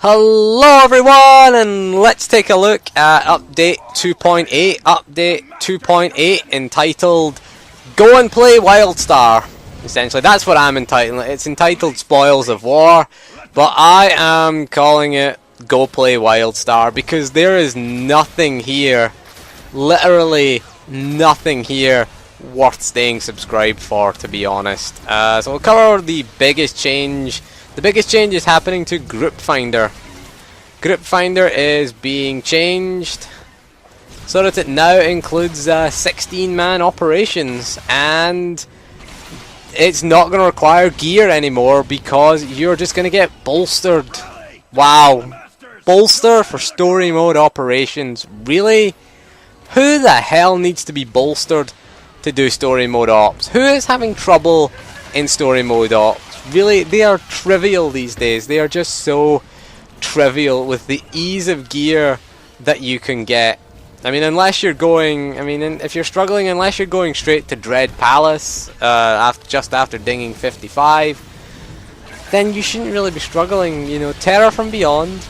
Hello everyone, and let's take a look at update 2.8. Update 2.8 entitled Go and Play Wildstar. Essentially, that's what I'm entitling it. It's entitled Spoils of War, but I am calling it Go Play Wildstar because there is nothing here, literally nothing here worth staying subscribed for, to be honest. So we'll cover the biggest change. The biggest change is happening to Group Finder. Group Finder is being changed so that it now includes 16-man operations, and it's not going to require gear anymore because you're just going to get bolstered. Wow. Bolster for story mode operations. Really? Who the hell needs to be bolstered to do story mode ops? Who is having trouble in story mode ops? Really, they are trivial these days. They are just so trivial with the ease of gear that you can get. I mean, unless you're going, if you're struggling, unless you're going straight to Dread Palace just after dinging 55, then you shouldn't really be struggling. You know, Terror from Beyond,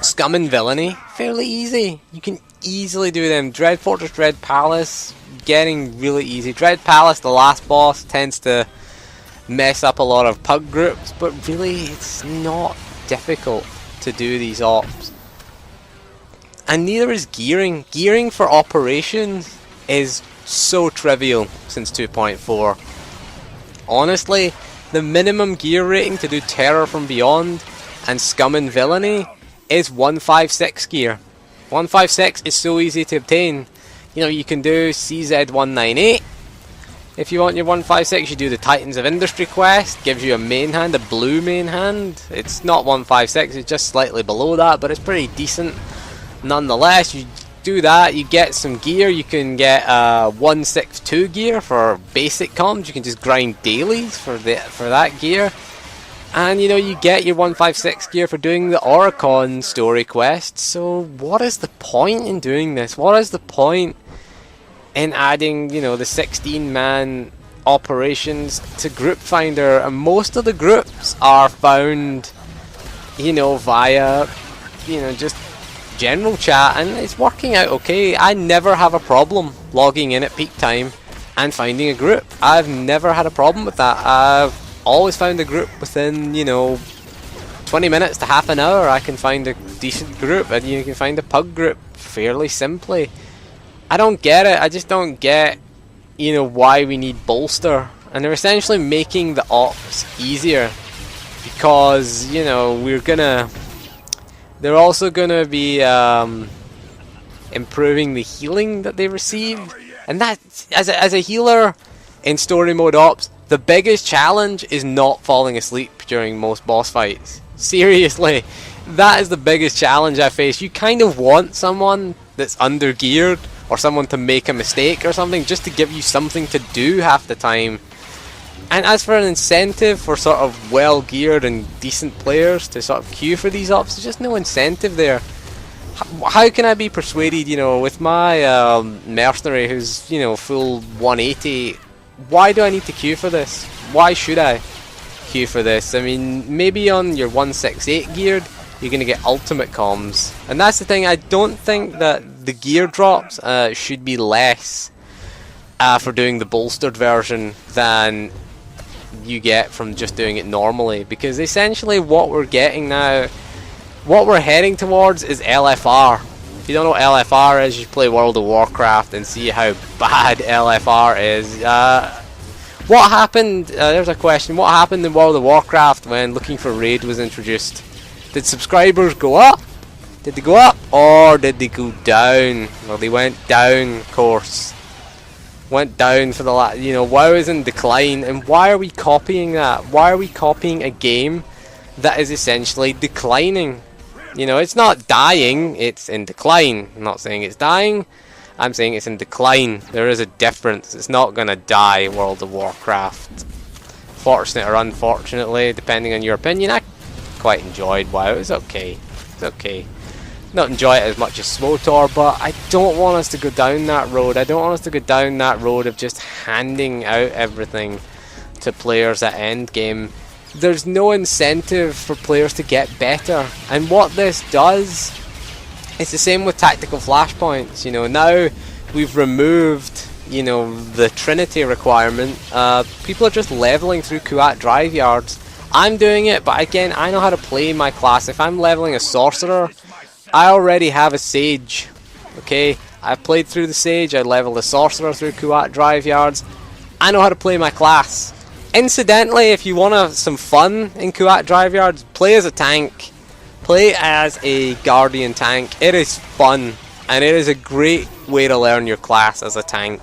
Scum and Villainy, fairly easy. You can easily do them. Dread Fortress, Dread Palace, getting really easy. Dread Palace, the last boss, tends to mess up a lot of pug groups, but really it's not difficult to do these ops. And neither is gearing. Gearing for operations is so trivial since 2.4. Honestly, the minimum gear rating to do Terror from Beyond and Scum and Villainy is 156 gear. 156 is so easy to obtain. You know, you can do CZ198. If you want your 156, you do the Titans of Industry quest. Gives you a main hand, a blue main hand. It's not 156, it's just slightly below that, but it's pretty decent nonetheless. You do that, you get some gear. You can get 162 gear for basic comms. You can just grind dailies for that gear. And you know, you get your 156 gear for doing the Oricon story quest. So what is the point in doing this? What is the point in adding, you know, the 16-man operations to Group Finder? And most of the groups are found, you know, via, you know, just general chat, and it's working out okay. I never have a problem logging in at peak time and finding a group. I've never had a problem with that. I've always found a group within, you know, 20 minutes to half an hour. I can find a decent group, and you can find a pug group fairly simply. I don't get it. I just don't get, you know, why we need bolster. And they're essentially making the ops easier because, you know, they're also gonna be improving the healing that they receive. And that, as a healer in story mode ops, the biggest challenge is not falling asleep during most boss fights. Seriously, that is the biggest challenge I face. You kind of want someone that's under geared, or someone to make a mistake or something, just to give you something to do half the time. And as for an incentive for sort of well geared and decent players to sort of queue for these ops, there's just no incentive there. How can I be persuaded, you know, with my mercenary who's, you know, full 180, why do I need to queue for this? Why should I queue for this? I mean, maybe on your 168 geared you're going to get ultimate comms. And that's the thing, I don't think that the gear drops should be less for doing the bolstered version than you get from just doing it normally. Because essentially what we're getting now, what we're heading towards is LFR. If you don't know what LFR is, you play World of Warcraft and see how bad LFR is. What happened, there's a question, what happened in World of Warcraft when Looking for Raid was introduced? Did subscribers go up? Did they go up, or did they go down? Well, they went down, of course. Went down for the you know, WoW is in decline, and why are we copying that? Why are we copying a game that is essentially declining? You know, it's not dying, it's in decline. I'm not saying it's dying, I'm saying it's in decline. There is a difference. It's not gonna die, World of Warcraft. Fortunate or unfortunately, depending on your opinion. I quite enjoyed WoW. It's okay. It's okay. Not enjoy it as much as SWTOR, but I don't want us to go down that road. I don't want us to go down that road of just handing out everything to players at endgame. there's no incentive for players to get better. And what this does, it's the same with tactical flashpoints. You know, now we've removed, you know, the Trinity requirement. People are just leveling through Kuat drive yards. I'm doing it, but again, I know how to play my class. If I'm leveling a sorcerer, I already have a sage. Okay, I've played through the sage. I leveled a sorcerer through Kuat drive yards. I know how to play my class. Incidentally, if you want some fun in Kuat drive yards, play as a tank. Play as a guardian tank. It is fun, and it is a great way to learn your class as a tank.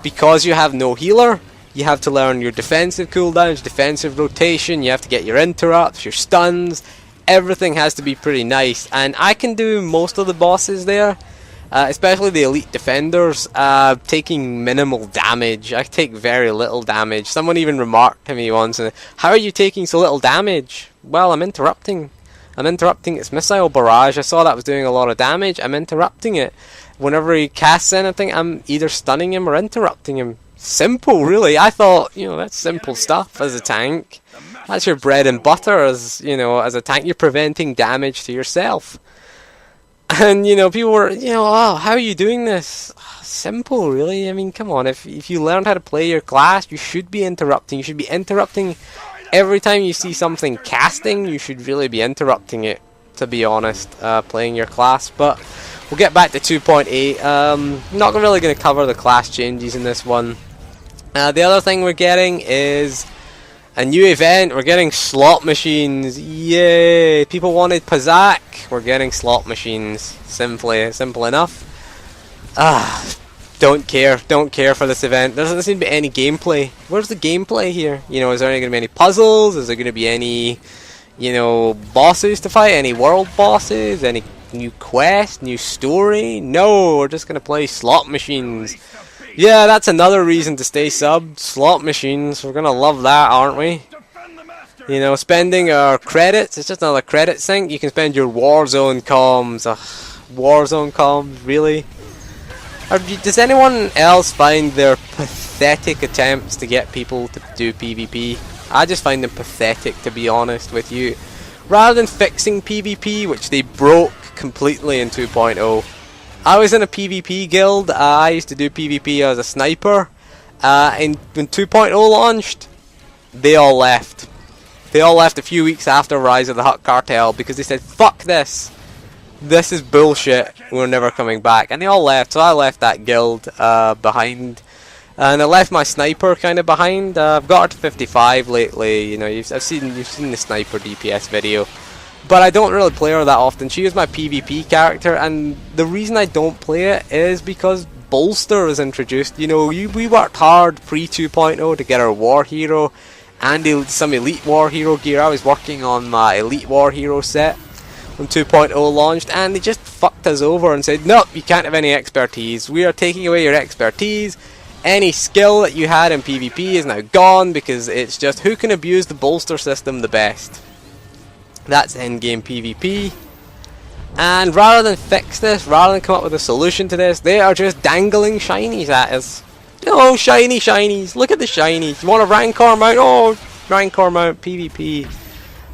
Because you have no healer, you have to learn your defensive cooldowns, defensive rotation, you have to get your interrupts, your stuns. Everything has to be pretty nice, and I can do most of the bosses there. Especially the elite defenders, taking minimal damage. I take very little damage. Someone even remarked to me once, how are you taking so little damage? Well, I'm interrupting its missile barrage. I saw that was doing a lot of damage. I'm interrupting it. Whenever he casts anything, I'm either stunning him or interrupting him. Simple, really. I thought, you know, that's simple stuff as a tank. That's your bread and butter as, you know, as a tank. You're preventing damage to yourself. And, you know, people were, you know, oh, how are you doing this? Simple, really. I mean, come on. If you learned how to play your class, you should be interrupting. You should be interrupting every time you see something casting. You should really be interrupting it, to be honest, playing your class. But we'll get back to 2.8. Not really going to cover the class changes in this one. The other thing we're getting is a new event. We're getting slot machines. Yay! People wanted Pazak. We're getting slot machines. Simple enough. Don't care for this event. There doesn't seem to be any gameplay. Where's the gameplay here? You know, is there going to be any puzzles? Is there going to be any, you know, bosses to fight? Any world bosses? Any new quest? New story? No, we're just going to play slot machines. Yeah, that's another reason to stay subbed. Slot machines. We're going to love that, aren't we? You know, spending our credits. It's just another credit sink. You can spend your Warzone comms. Warzone comms, really? Does anyone else find their pathetic attempts to get people to do PvP? I just find them pathetic, to be honest with you. Rather than fixing PvP, which they broke completely in 2.0. I was in a PvP guild. I used to do PvP as a sniper. And when 2.0 launched, they all left. They all left a few weeks after Rise of the Hutt Cartel because they said, fuck this. This is bullshit. We're never coming back. And they all left. So I left that guild behind. And I left my sniper kind of behind. I've got her to 55 lately. You know, you've seen the sniper DPS video. But I don't really play her that often. She was my PvP character. And the reason I don't play it is because Wildstar was introduced. You know, we worked hard pre 2.0 to get our war hero and some elite war hero gear. I was working on my elite war hero set when 2.0 launched, and they just fucked us over and said, nope, you can't have any expertise. We are taking away your expertise. Any skill that you had in PvP is now gone because it's just who can abuse the Wildstar system the best. That's endgame PvP. And rather than fix this, rather than come up with a solution to this, they are just dangling shinies at us. Oh, shinies! Look at the shinies. You want a Rancor mount? Oh, Rancor mount PvP.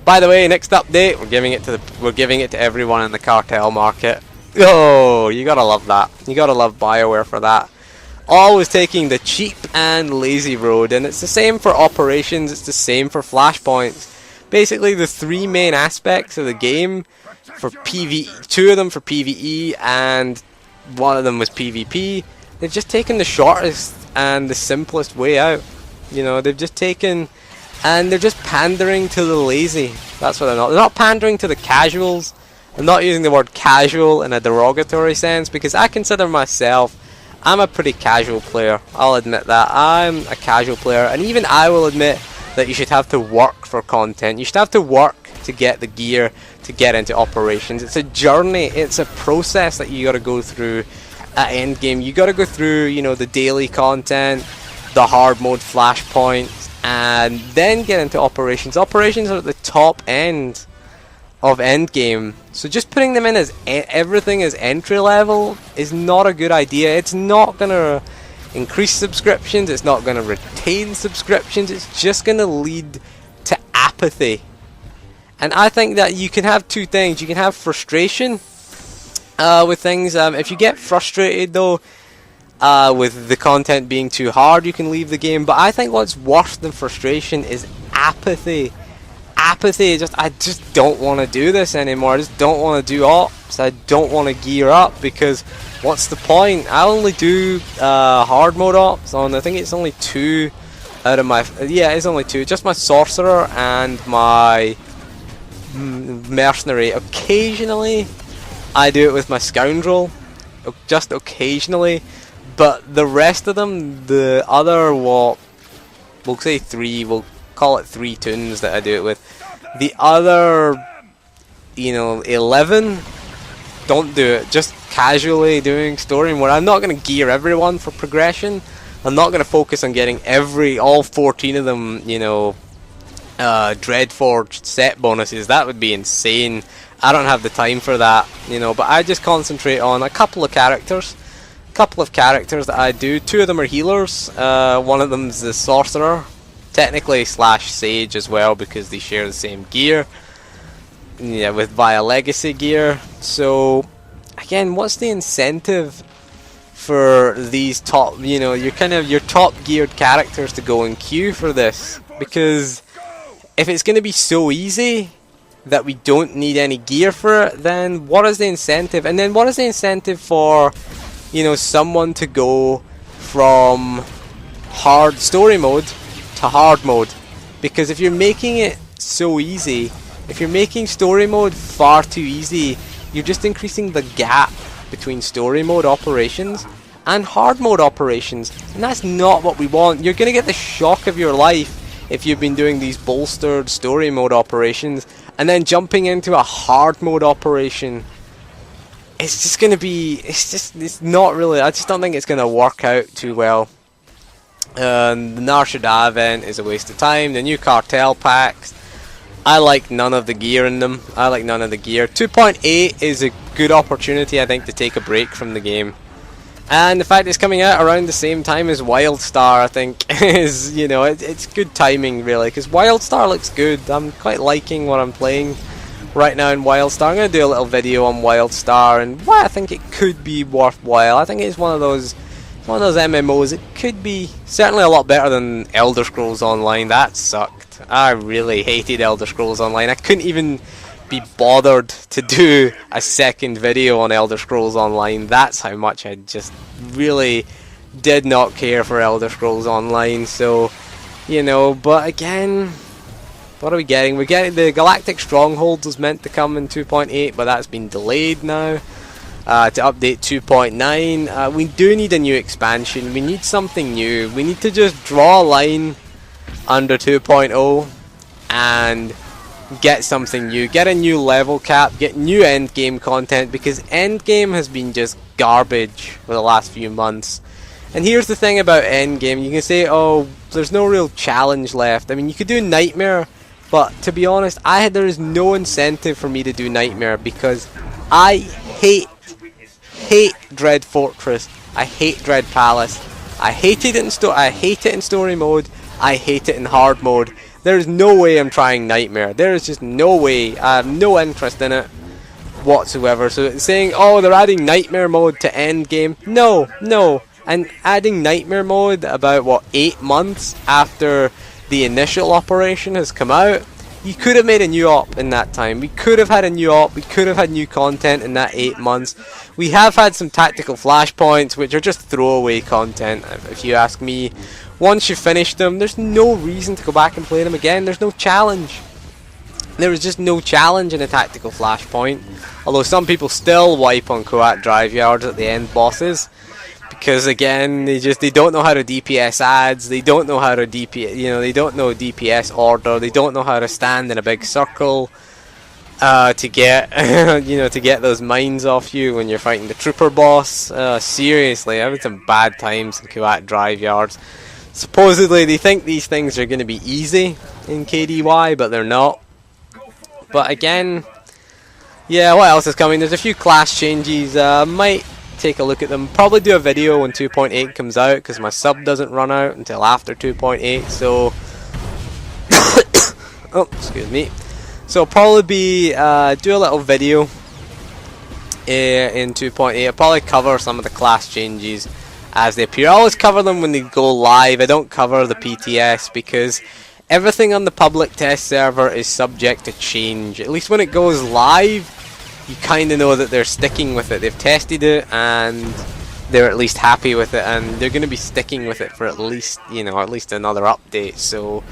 By the way, next update, we're giving it to everyone in the cartel market. Oh, you gotta love that. You gotta love BioWare for that. Always taking the cheap and lazy road, and it's the same for operations. It's the same for flashpoints. Basically, the three main aspects of the game for PvE, two of them for PvE, and one of them was PvP. They've just taken the shortest and the simplest way out. You know, they've just taken, and they're just pandering to the lazy. That's what they're not. They're not pandering to the casuals. I'm not using the word casual in a derogatory sense because I consider myself, I'm a pretty casual player. I'll admit that. I'm a casual player, and even I will admit that you should have to work for content. You should have to work to get the gear to get into operations. It's a journey. It's a process that you got to go through. At endgame, you got to go through, you know, the daily content, the hard mode flashpoints, and then get into operations. Operations are at the top end of endgame, so just putting them in as everything as entry level is not a good idea. It's not gonna increase subscriptions. It's not gonna retain subscriptions. It's just gonna lead to apathy. And I think that you can have two things. You can have frustration with things. If you get frustrated though with the content being too hard, you can leave the game. But I think what's worse than frustration is apathy. Apathy, I just don't want to do this anymore. I just don't want to do ops. I don't want to gear up, because what's the point? I only do hard mode ops on, I think it's only 2 out of my, yeah, it's only 2. Just my sorcerer and my mercenary. Occasionally I do it with my scoundrel, just occasionally, but the rest of them, the other, what, we'll say 3, we'll call it 3 tunes that I do it with. The other, 11, don't do it. Just casually doing story mode. I'm not going to gear everyone for progression. I'm not going to focus on getting all 14 of them, Dreadforged set bonuses. That would be insane. I don't have the time for that, but I just concentrate on a couple of characters. That I do. 2 of them are healers. One of them is the sorcerer. Technically slash sage as well, because they share the same gear, with via legacy gear. So again, what's the incentive for these top, your top geared characters to go in queue for this? Because if it's going to be so easy that we don't need any gear for it, then what is the incentive? And then what is the incentive for someone to go from hard story mode to hard mode? Because if you're making it so easy, if you're making story mode far too easy, you're just increasing the gap between story mode operations and hard mode operations, and that's not what we want. You're gonna get the shock of your life if you've been doing these bolstered story mode operations and then jumping into a hard mode operation. It's just gonna be, it's not really, I just don't think it's gonna work out too well. The Nar Shaddaa event is a waste of time. The new cartel packs, I like none of the gear in them. 2.8 is a good opportunity, I think, to take a break from the game. And the fact it's coming out around the same time as Wildstar, I think, is, it's good timing, really, because Wildstar looks good. I'm quite liking what I'm playing right now in Wildstar. I'm going to do a little video on Wildstar and why I think it could be worthwhile. I think it's one of those MMOs. It could be certainly a lot better than Elder Scrolls Online. That sucked. I really hated Elder Scrolls Online. I couldn't even be bothered to do a second video on Elder Scrolls Online. That's how much I just really did not care for Elder Scrolls Online. So, but again, what are we getting? We're getting the Galactic Stronghold was meant to come in 2.8, but that's been delayed now. To update 2.9. We do need a new expansion. We need something new. We need to just draw a line under 2.0 and get something new. Get a new level cap. Get new endgame content, because endgame has been just garbage for the last few months. And here's the thing about endgame. You can say, oh, there's no real challenge left. I mean, you could do Nightmare, but to be honest, there is no incentive for me to do Nightmare, because I hate Dread Fortress. I hate Dread Palace. I hate it in story mode. I hate it in hard mode. There is no way I'm trying Nightmare. There is just no way. I have no interest in it whatsoever. So saying, oh, they're adding Nightmare mode to end game. No. And adding Nightmare mode about 8 months after the initial operation has come out. You could have made a new op in that time. We could have had a new op. We could have had new content in that 8 months. We have had some tactical flashpoints, which are just throwaway content, if you ask me. Once you finish them, there's no reason to go back and play them again. There's no challenge. There is just no challenge in a tactical flashpoint. Although some people still wipe on Coat Drive Yards at the end bosses. Because again, they don't know how to DPS ads, they don't know how to they don't know DPS order, they don't know how to stand in a big circle to get to get those mines off you when you're fighting the trooper boss. Seriously, I've had some bad times in Kuwait Drive Yards. Supposedly they think these things are going to be easy in KDY, but they're not. But again, yeah, what else is coming? There's a few class changes. Might take a look at them. Probably do a video when 2.8 comes out, because my sub doesn't run out until after 2.8. So Oh, excuse me. So I'll probably be do a little video in 2.8. I'll probably cover some of the class changes as they appear. I always cover them when they go live. I don't cover the PTS because everything on the public test server is subject to change. At least when it goes live, you kind of know that they're sticking with it. They've tested it and they're at least happy with it, and they're going to be sticking with it for at least, you know, at least another update. So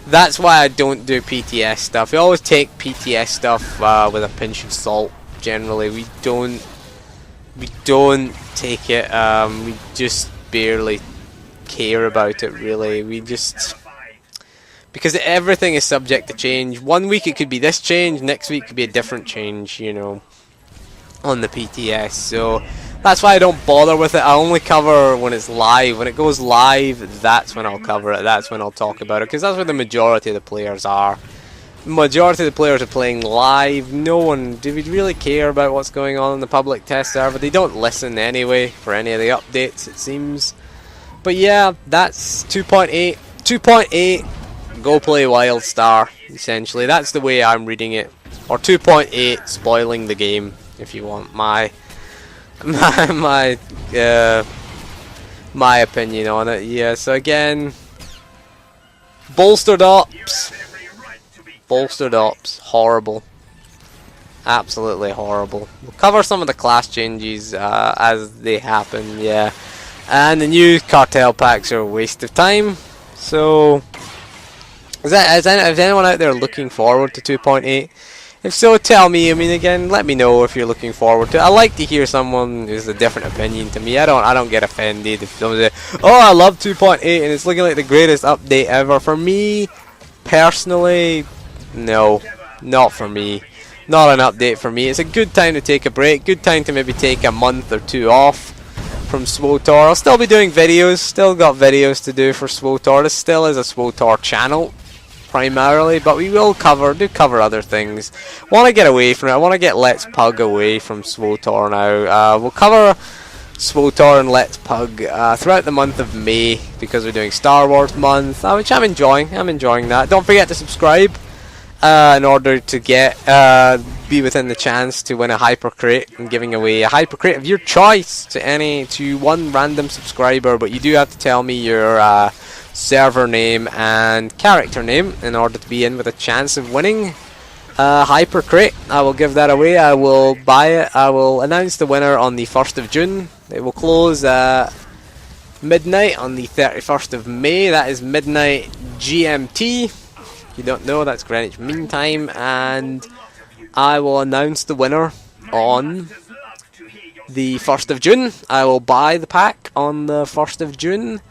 that's why I don't do PTS stuff. We always take PTS stuff with a pinch of salt. Generally, we don't take it. We just barely care about it, really. We just, because everything is subject to change. One week it could be this change, next week could be a different change, you know, on the PTS. So that's why I don't bother with it. I only cover when it's live. When it goes live, that's when I'll cover it. That's when I'll talk about it, because that's where the majority of the players are. The majority of the players are playing live. No one, do we really care about what's going on in the public test server? They don't listen anyway for any of the updates, it seems. But yeah, that's 2.8. 2.8, go play Wildstar, essentially. That's the way I'm reading it. Or 2.8, spoiling the game, if you want my opinion on it. Yeah, so again, bolstered ops, horrible, absolutely horrible. We'll cover some of the class changes as they happen. Yeah, and the new cartel packs are a waste of time. So is anyone out there looking forward to 2.8? If so, tell me. I mean, again, let me know if you're looking forward to it. I like to hear someone who's a different opinion to me. I don't get offended if someone says, "Oh, I love 2.8 and it's looking like the greatest update ever." For me, personally, no, not for me. Not an update for me. It's a good time to take a break. Good time to maybe take a month or two off from SWTOR. I'll still be doing videos. Still got videos to do for SWTOR. This still is a SWTOR channel primarily, but we will cover other things. Want to get away from it. I want to get Let's Pug away from SWTOR now. We'll cover SWTOR and Let's Pug throughout the month of May, because we're doing Star Wars month, which I'm enjoying. I'm enjoying that. Don't forget to subscribe in order to get be within the chance to win a hyper crate. I'm giving away a hyper crate of your choice to one random subscriber, but you do have to tell me your server name and character name in order to be in with a chance of winning hyper crate. I will give that away. I will buy it. I will announce the winner on the 1st of June. It will close at midnight on the 31st of May. That is midnight GMT. If you don't know, that's Greenwich Mean Time. And I will announce the winner on the 1st of June. I will buy the pack on the 1st of June,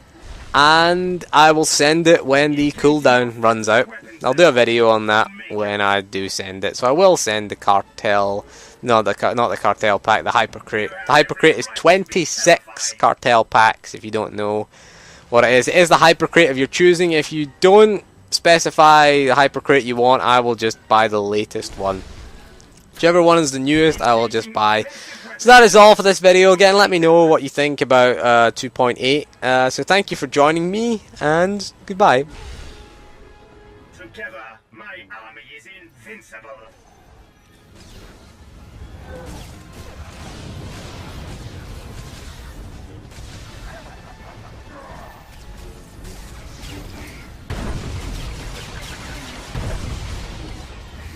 and I will send it when the cooldown runs out. I'll do a video on that when I do send it. So I will send the cartel, not the cartel pack, the hyper crate. The hyper crate is 26 cartel packs. If you don't know what it is the hyper crate of your choosing. If you don't specify the hyper crate you want, I will just buy the latest one. Whichever one is the newest, I will just buy. So that is all for this video. Again, let me know what you think about 2.8. So thank you for joining me, and goodbye. Together, my army is invincible.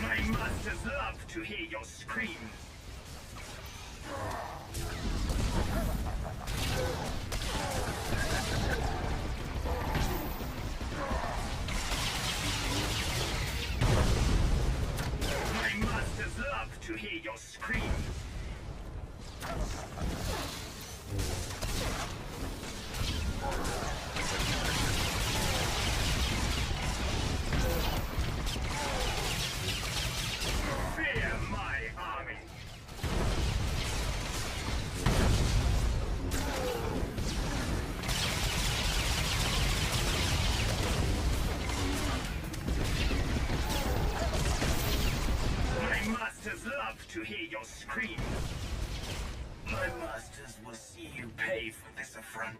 My masters love to hear your screams. To hear your screams. Fear my army. Love to hear your screams. My masters will see you pay for this affront.